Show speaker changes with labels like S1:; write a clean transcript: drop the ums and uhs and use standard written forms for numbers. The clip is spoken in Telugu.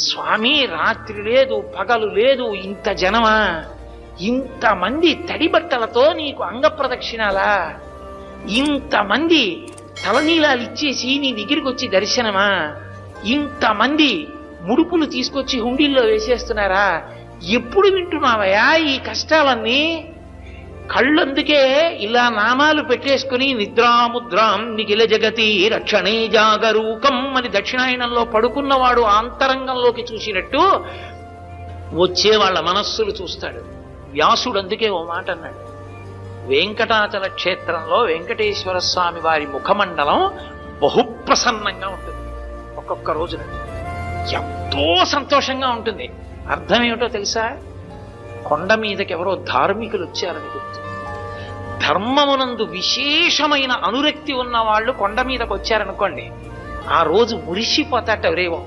S1: స్వామి రాత్రి లేదు పగలు లేదు, ఇంత జనమా, ఇంతమంది తడి బట్టలతో నీకు అంగ ప్రదక్షిణాలా, ఇంతమంది తలనీలాలు ఇచ్చేసి నీ దగ్గరికి వచ్చి దర్శనమా, ఇంతమంది ముడుపులు తీసుకొచ్చి హుండీల్లో వేసేస్తున్నారా, ఎప్పుడు వింటున్నావయ్యా ఈ కష్టాలన్నీ? కళ్ళందుకే ఇలా నామాలు పెట్టేసుకుని నిద్రాముద్రాం నిఖిల జగతి రక్షణే జాగరూకం అని దక్షిణాయనంలో పడుకున్నవాడు ఆంతరంగంలోకి చూసినట్టు వచ్చే వాళ్ళ మనస్సులు చూస్తాడు. వ్యాసుడు అందుకే ఓ మాట అన్నాడు, వెంకటాచల క్షేత్రంలో వెంకటేశ్వర స్వామి వారి ముఖమండలం బహుప్రసన్నంగా ఉంటుంది. ఒక్కొక్క రోజున ఎంతో సంతోషంగా ఉంటుంది. అర్థం ఏమిటో తెలుసా? కొండ మీదకి ఎవరో ధార్మికులు వచ్చారని గుర్తు. ధర్మమునందు విశేషమైన అనురక్తి ఉన్న వాళ్ళు కొండ మీదకి వచ్చారనుకోండి, ఆ రోజు మురిసిపోతాట. రేవో